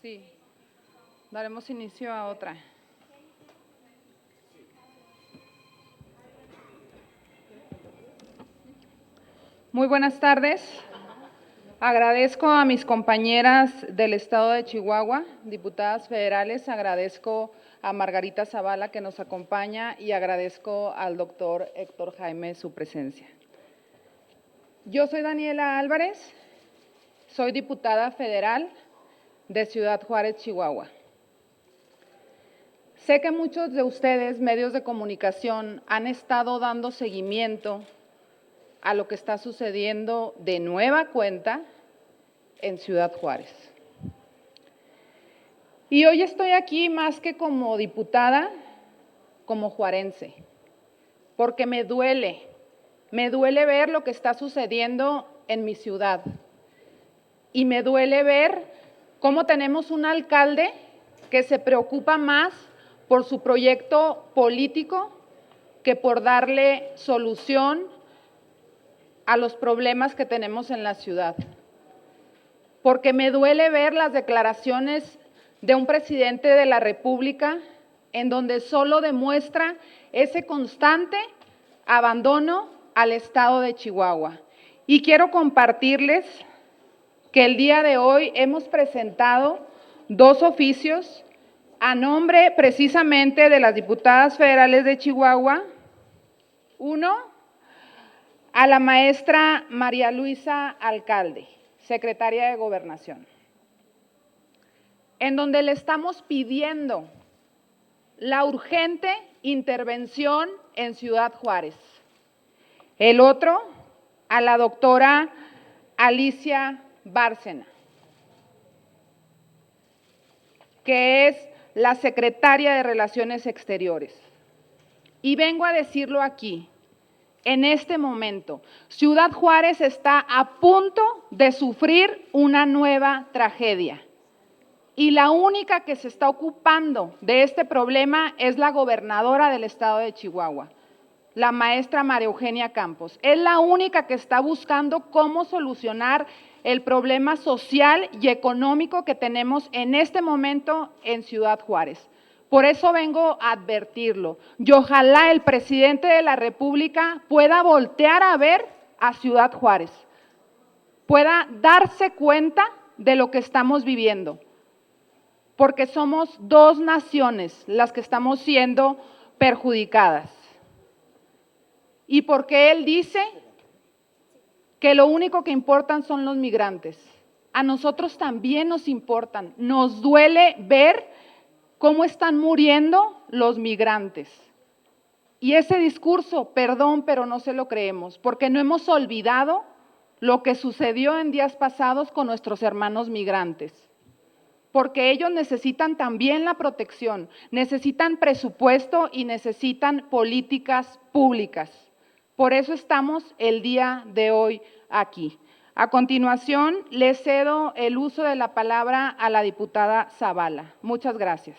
Sí, daremos inicio a otra. Muy buenas tardes. Agradezco a mis compañeras del Estado de Chihuahua, diputadas federales, agradezco a Margarita Zavala que nos acompaña y agradezco al doctor Héctor Jaime su presencia. Yo soy Daniela Álvarez, soy diputada federal de Ciudad Juárez, Chihuahua. Sé que muchos de ustedes, medios de comunicación, han estado dando seguimiento a lo que está sucediendo de nueva cuenta en Ciudad Juárez. Y hoy estoy aquí más que como diputada, como juarense, porque me duele ver lo que está sucediendo en mi ciudad. Y me duele ver cómo tenemos un alcalde que se preocupa más por su proyecto político que por darle solución a los problemas que tenemos en la ciudad. Porque me duele ver las declaraciones de un presidente de la República en donde solo demuestra ese constante abandono al estado de Chihuahua. Y quiero compartirles que el día de hoy hemos presentado 2 oficios a nombre precisamente de las diputadas federales de Chihuahua. Uno, a la maestra María Luisa Alcalde, secretaria de Gobernación, en donde le estamos pidiendo la urgente intervención en Ciudad Juárez. El otro, a la doctora Alicia Bárcena, que es la secretaria de Relaciones Exteriores. Y vengo a decirlo aquí, en este momento, Ciudad Juárez está a punto de sufrir una nueva tragedia. Y la única que se está ocupando de este problema es la gobernadora del estado de Chihuahua, la maestra María Eugenia Campos. Es la única que está buscando cómo solucionar el problema social y económico que tenemos en este momento en Ciudad Juárez. Por eso vengo a advertirlo. Y ojalá el presidente de la República pueda voltear a ver a Ciudad Juárez, pueda darse cuenta de lo que estamos viviendo, porque somos 2 naciones las que estamos siendo perjudicadas. Y porque él dice que lo único que importan son los migrantes. A nosotros también nos importan. Nos duele ver cómo están muriendo los migrantes. Y ese discurso, perdón, pero no se lo creemos, porque no hemos olvidado lo que sucedió en días pasados con nuestros hermanos migrantes. Porque ellos necesitan también la protección, necesitan presupuesto y necesitan políticas públicas. Por eso estamos el día de hoy aquí. A continuación, le cedo el uso de la palabra a la diputada Zavala. Muchas gracias.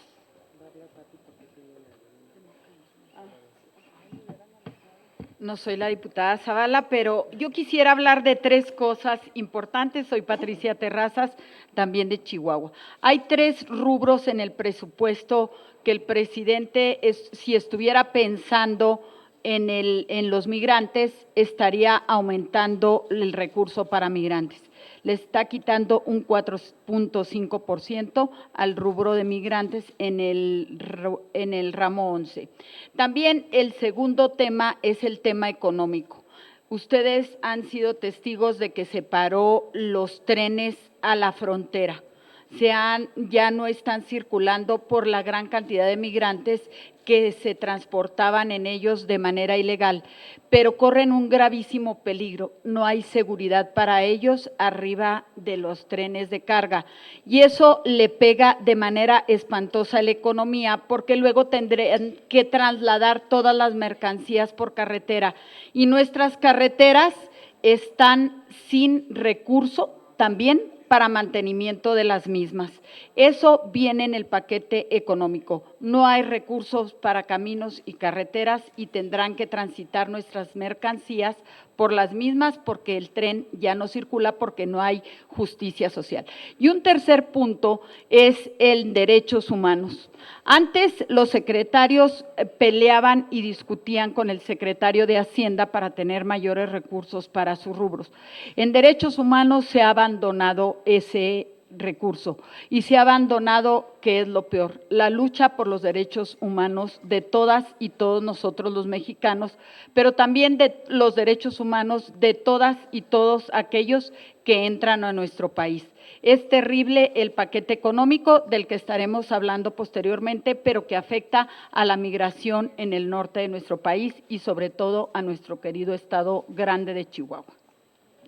No soy la diputada Zavala, pero yo quisiera hablar de 3 cosas importantes. Soy Patricia Terrazas, también de Chihuahua. Hay 3 rubros en el presupuesto que el presidente, si estuviera pensando en los migrantes, estaría aumentando el recurso para migrantes. Le está quitando un 4.5% al rubro de migrantes en el ramo 11. También el segundo tema es el tema económico. Ustedes han sido testigos de que se paró los trenes a la frontera. Ya no están circulando por la gran cantidad de migrantes que se transportaban en ellos de manera ilegal, pero corren un gravísimo peligro. No hay seguridad para ellos arriba de los trenes de carga y eso le pega de manera espantosa a la economía porque luego tendrán que trasladar todas las mercancías por carretera y nuestras carreteras están sin recurso también para mantenimiento de las mismas. Eso viene en el paquete económico. no hay recursos para caminos y carreteras y tendrán que transitar nuestras mercancías por las mismas porque el tren ya no circula porque no hay justicia social. Y un tercer punto es el derechos humanos. Antes los secretarios peleaban y discutían con el secretario de Hacienda para tener mayores recursos para sus rubros. En derechos humanos se ha abandonado ese recurso y se ha abandonado, que es lo peor, la lucha por los derechos humanos de todas y todos nosotros los mexicanos, pero también de los derechos humanos de todas y todos aquellos que entran a nuestro país. Es terrible el paquete económico del que estaremos hablando posteriormente, pero que afecta a la migración en el norte de nuestro país y sobre todo a nuestro querido estado grande de Chihuahua.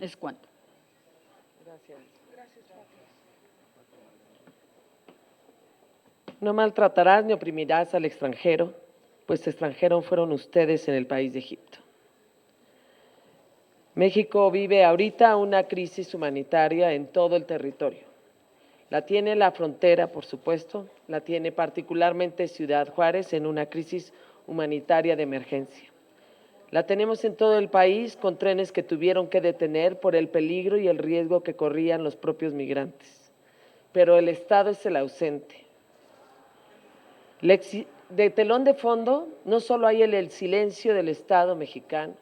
Es cuanto. Gracias. No maltratarás ni oprimirás al extranjero, pues extranjeros fueron ustedes en el país de Egipto. México vive ahorita una crisis humanitaria en todo el territorio. La tiene la frontera, por supuesto, la tiene particularmente Ciudad Juárez en una crisis humanitaria de emergencia. La tenemos en todo el país con trenes que tuvieron que detener por el peligro y el riesgo que corrían los propios migrantes. Pero el Estado es el ausente. De telón de fondo no solo hay el silencio del Estado mexicano,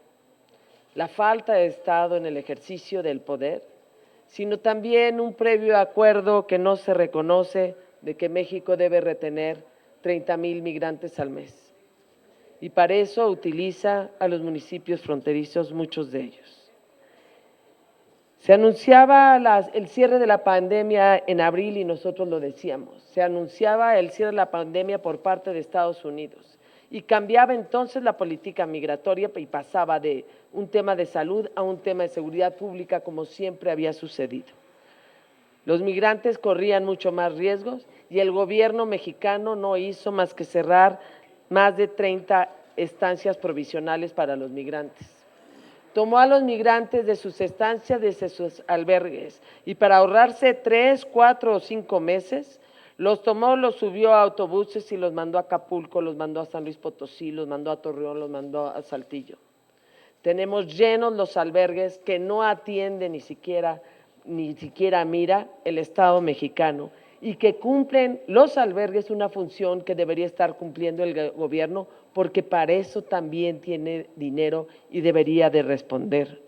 la falta de Estado en el ejercicio del poder, sino también un previo acuerdo que no se reconoce de que México debe retener 30,000 migrantes al mes. Y para eso utiliza a los municipios fronterizos, muchos de ellos. Se anunciaba el cierre de la pandemia en abril y nosotros lo decíamos. Se anunciaba el cierre de la pandemia por parte de Estados Unidos y cambiaba entonces la política migratoria y pasaba de un tema de salud a un tema de seguridad pública como siempre había sucedido. Los migrantes corrían mucho más riesgos y el gobierno mexicano no hizo más que cerrar más de 30 estancias provisionales para los migrantes. Tomó a los migrantes de sus estancias, de sus albergues, y para ahorrarse 3, 4 o 5 meses, los tomó, los subió a autobuses y los mandó a Acapulco, los mandó a San Luis Potosí, los mandó a Torreón, los mandó a Saltillo. Tenemos llenos los albergues que no atiende ni siquiera mira el Estado mexicano y que cumplen los albergues una función que debería estar cumpliendo el gobierno porque para eso también tiene dinero y debería de responder.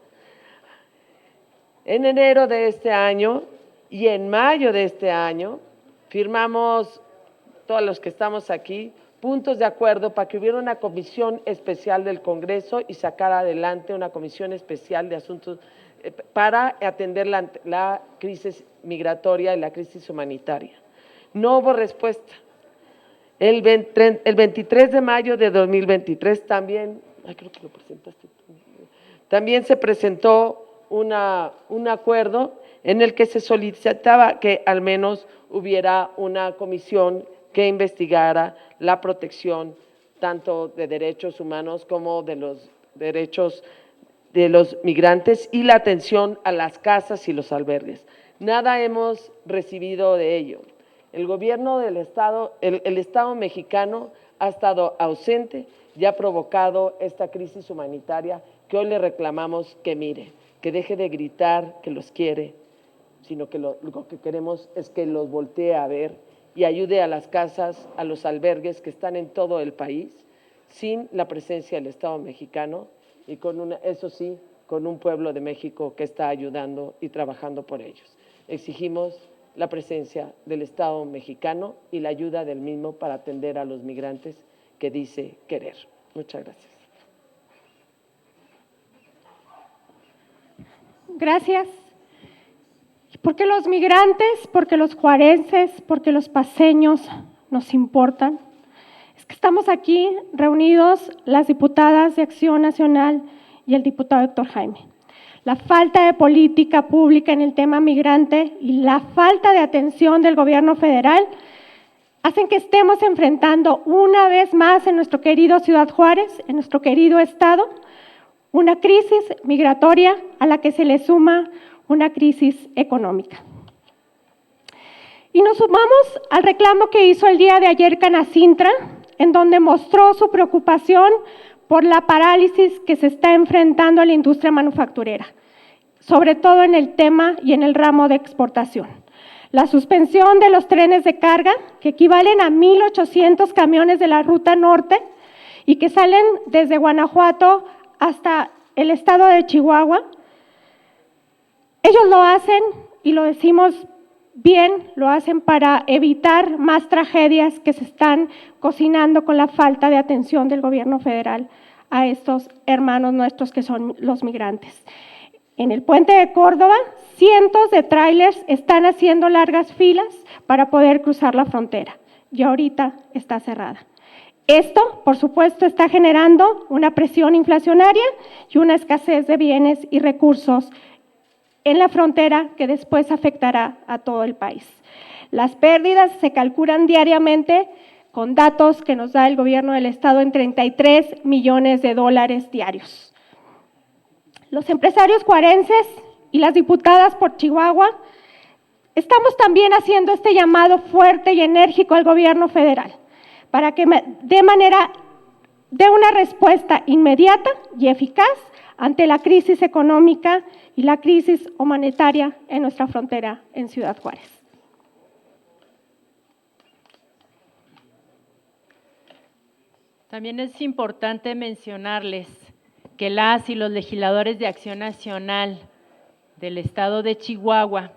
En enero de este año y en mayo de este año firmamos, todos los que estamos aquí, puntos de acuerdo para que hubiera una comisión especial del Congreso y sacar adelante una comisión especial de asuntos para atender la crisis migratoria y la crisis humanitaria. No hubo respuesta. El 23 de mayo de 2023 también, creo que lo presentaste tú, también se presentó un acuerdo en el que se solicitaba que al menos hubiera una comisión que investigara la protección tanto de derechos humanos como de los derechos de los migrantes y la atención a las casas y los albergues. Nada hemos recibido de ello. El gobierno del Estado, el Estado mexicano ha estado ausente y ha provocado esta crisis humanitaria que hoy le reclamamos que mire, que deje de gritar que los quiere, sino que lo que queremos es que los voltee a ver y ayude a las casas, a los albergues que están en todo el país, sin la presencia del Estado mexicano y eso sí, con un pueblo de México que está ayudando y trabajando por ellos. Exigimos la presencia del Estado mexicano y la ayuda del mismo para atender a los migrantes que dice querer. Muchas gracias. Gracias. ¿Por qué los migrantes? Porque los juarenses, porque los paceños nos importan. Es que estamos aquí reunidos las diputadas de Acción Nacional y el diputado Héctor Jaime. La falta de política pública en el tema migrante y la falta de atención del gobierno federal hacen que estemos enfrentando una vez más en nuestro querido Ciudad Juárez, en nuestro querido estado, una crisis migratoria a la que se le suma una crisis económica. Y nos sumamos al reclamo que hizo el día de ayer Canacintra, en donde mostró su preocupación por la parálisis que se está enfrentando a la industria manufacturera, sobre todo en el tema y en el ramo de exportación. La suspensión de los trenes de carga, que equivalen a 1,800 camiones de la Ruta Norte y que salen desde Guanajuato hasta el estado de Chihuahua. Ellos lo hacen, y lo decimos bien, lo hacen para evitar más tragedias que se están cocinando con la falta de atención del gobierno federal a estos hermanos nuestros que son los migrantes. En el puente de Córdoba, cientos de tráilers están haciendo largas filas para poder cruzar la frontera y ahorita está cerrada. Esto, por supuesto, está generando una presión inflacionaria y una escasez de bienes y recursos en la frontera que después afectará a todo el país. Las pérdidas se calculan diariamente con datos que nos da el gobierno del estado en 33 millones de dólares diarios. Los empresarios juarenses y las diputadas por Chihuahua estamos también haciendo este llamado fuerte y enérgico al gobierno federal para que dé una respuesta inmediata y eficaz ante la crisis económica y la crisis humanitaria en nuestra frontera en Ciudad Juárez. También es importante mencionarles que las y los legisladores de Acción Nacional del estado de Chihuahua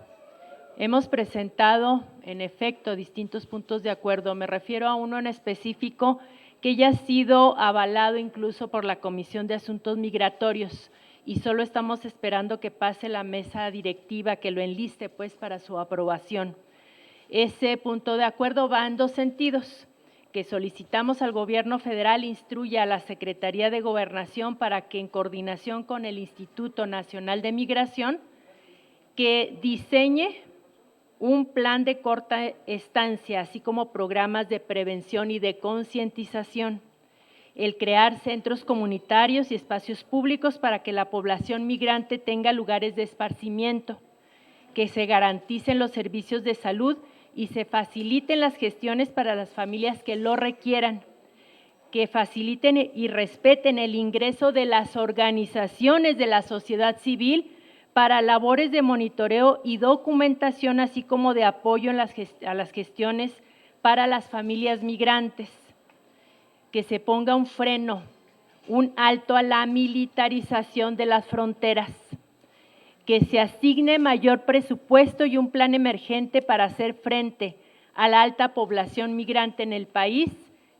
hemos presentado, en efecto, distintos puntos de acuerdo. Me refiero a uno en específico que ya ha sido avalado incluso por la Comisión de Asuntos Migratorios y solo estamos esperando que pase la mesa directiva, que lo enliste pues para su aprobación. Ese punto de acuerdo va en dos sentidos, que solicitamos al gobierno federal instruya a la Secretaría de Gobernación para que en coordinación con el Instituto Nacional de Migración, que diseñe un plan de corta estancia, así como programas de prevención y de concientización, el crear centros comunitarios y espacios públicos para que la población migrante tenga lugares de esparcimiento, que se garanticen los servicios de salud y se faciliten las gestiones para las familias que lo requieran, que faciliten y respeten el ingreso de las organizaciones de la sociedad civil para labores de monitoreo y documentación, así como de apoyo a las gestiones para las familias migrantes, que se ponga un freno, un alto a la militarización de las fronteras, que se asigne mayor presupuesto y un plan emergente para hacer frente a la alta población migrante en el país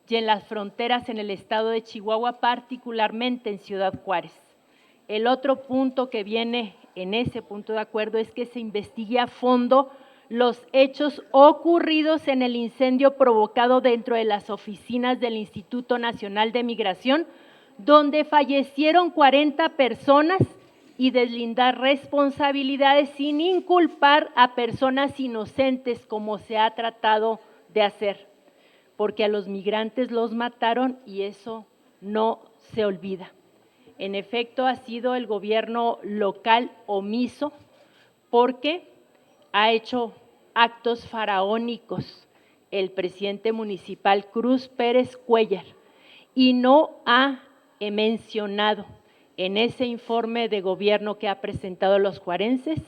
y en las fronteras en el estado de Chihuahua, particularmente en Ciudad Juárez. El otro punto que viene en ese punto de acuerdo es que se investigue a fondo los hechos ocurridos en el incendio provocado dentro de las oficinas del Instituto Nacional de Migración, donde fallecieron 40 personas, y deslindar responsabilidades sin inculpar a personas inocentes como se ha tratado de hacer, porque a los migrantes los mataron y eso no se olvida. En efecto, ha sido el gobierno local omiso porque ha hecho actos faraónicos el presidente municipal Cruz Pérez Cuellar y no ha mencionado en ese informe de gobierno que ha presentado los juarenses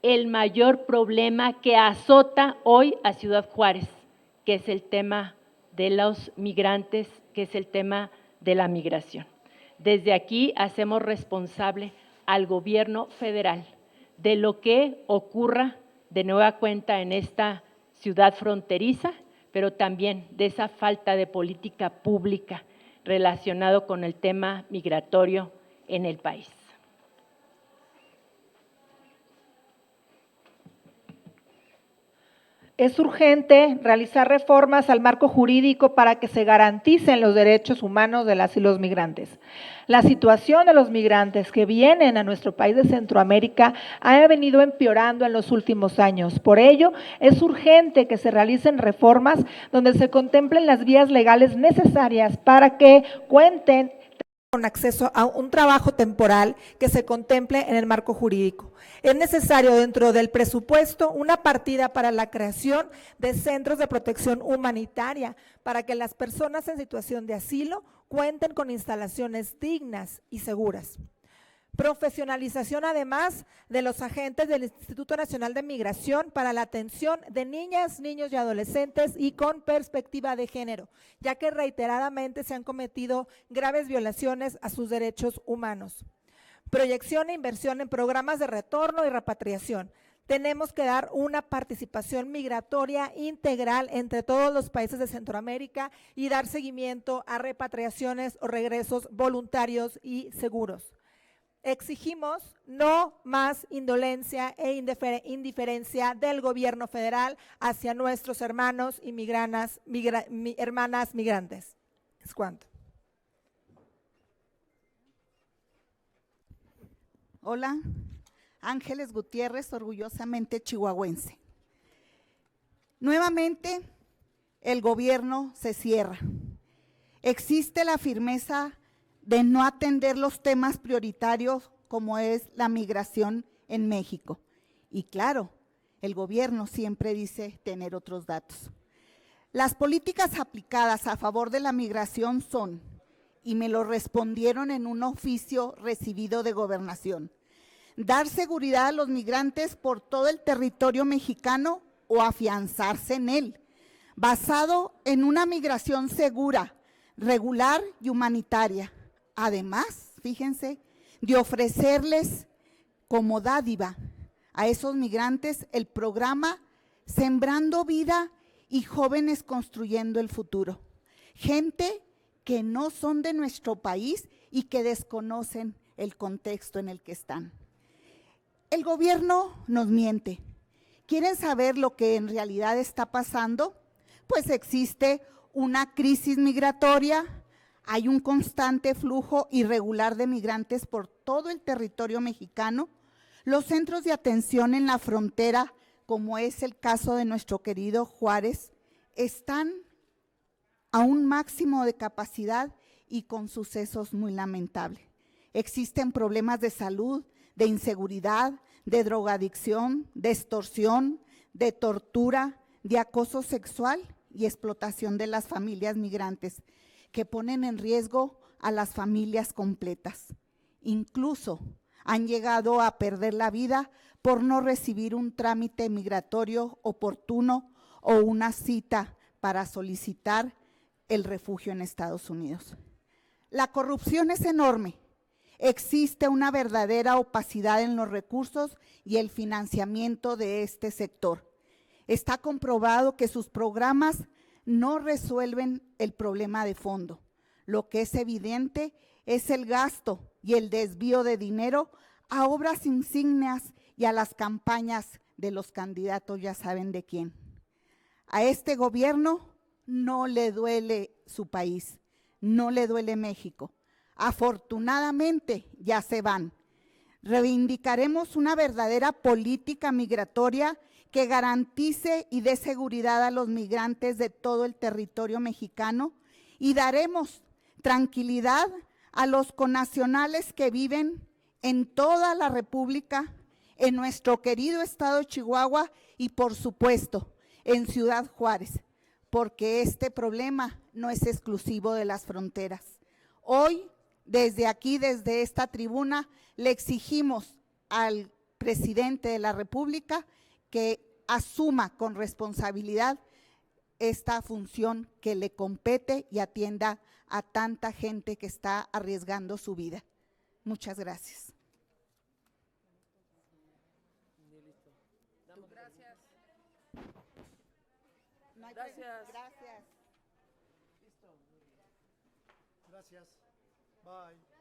el mayor problema que azota hoy a Ciudad Juárez, que es el tema de los migrantes, que es el tema de la migración. Desde aquí hacemos responsable al gobierno federal de lo que ocurra de nueva cuenta en esta ciudad fronteriza, pero también de esa falta de política pública relacionado con el tema migratorio en el país. Es urgente realizar reformas al marco jurídico para que se garanticen los derechos humanos de las y los migrantes. La situación de los migrantes que vienen a nuestro país de Centroamérica ha venido empeorando en los últimos años. Por ello, es urgente que se realicen reformas donde se contemplen las vías legales necesarias para que cuenten con acceso a un trabajo temporal que se contemple en el marco jurídico. Es necesario dentro del presupuesto una partida para la creación de centros de protección humanitaria para que las personas en situación de asilo cuenten con instalaciones dignas y seguras. Profesionalización además de los agentes del Instituto Nacional de Migración para la atención de niñas, niños y adolescentes y con perspectiva de género, ya que reiteradamente se han cometido graves violaciones a sus derechos humanos. Proyección e inversión en programas de retorno y repatriación. Tenemos que dar una participación migratoria integral entre todos los países de Centroamérica y dar seguimiento a repatriaciones o regresos voluntarios y seguros. Exigimos no más indolencia e indiferencia del gobierno federal hacia nuestros hermanos y hermanas migrantes. ¿Es cuánto? Hola, Ángeles Gutiérrez, orgullosamente chihuahuense. Nuevamente, el gobierno se cierra. Existe la firmeza de no atender los temas prioritarios como es la migración en México. Y claro, el gobierno siempre dice tener otros datos. Las políticas aplicadas a favor de la migración son, y me lo respondieron en un oficio recibido de Gobernación, dar seguridad a los migrantes por todo el territorio mexicano o afianzarse en él, basado en una migración segura, regular y humanitaria. Además, fíjense, de ofrecerles como dádiva a esos migrantes el programa Sembrando Vida y Jóvenes Construyendo el Futuro. Gente que no son de nuestro país y que desconocen el contexto en el que están. El gobierno nos miente. ¿Quieren saber lo que en realidad está pasando? Pues existe una crisis migratoria. Hay un constante flujo irregular de migrantes por todo el territorio mexicano. Los centros de atención en la frontera, como es el caso de nuestro querido Juárez, están a un máximo de capacidad y con sucesos muy lamentables. Existen problemas de salud, de inseguridad, de drogadicción, de extorsión, de tortura, de acoso sexual y explotación de las familias migrantes, que ponen en riesgo a las familias completas. Incluso han llegado a perder la vida por no recibir un trámite migratorio oportuno o una cita para solicitar el refugio en Estados Unidos. La corrupción es enorme. Existe una verdadera opacidad en los recursos y el financiamiento de este sector. Está comprobado que sus programas no resuelven el problema de fondo. Lo que es evidente es el gasto y el desvío de dinero a obras insignias y a las campañas de los candidatos, ya saben de quién. A este gobierno no le duele su país, no le duele México. Afortunadamente ya se van. Reivindicaremos una verdadera política migratoria que garantice y dé seguridad a los migrantes de todo el territorio mexicano y daremos tranquilidad a los connacionales que viven en toda la República, en nuestro querido estado de Chihuahua y por supuesto en Ciudad Juárez, porque este problema no es exclusivo de las fronteras. Hoy, desde aquí, desde esta tribuna, le exigimos al presidente de la República que asuma con responsabilidad esta función que le compete y atienda a tanta gente que está arriesgando su vida. Muchas gracias. Gracias. Gracias. Gracias. Bye.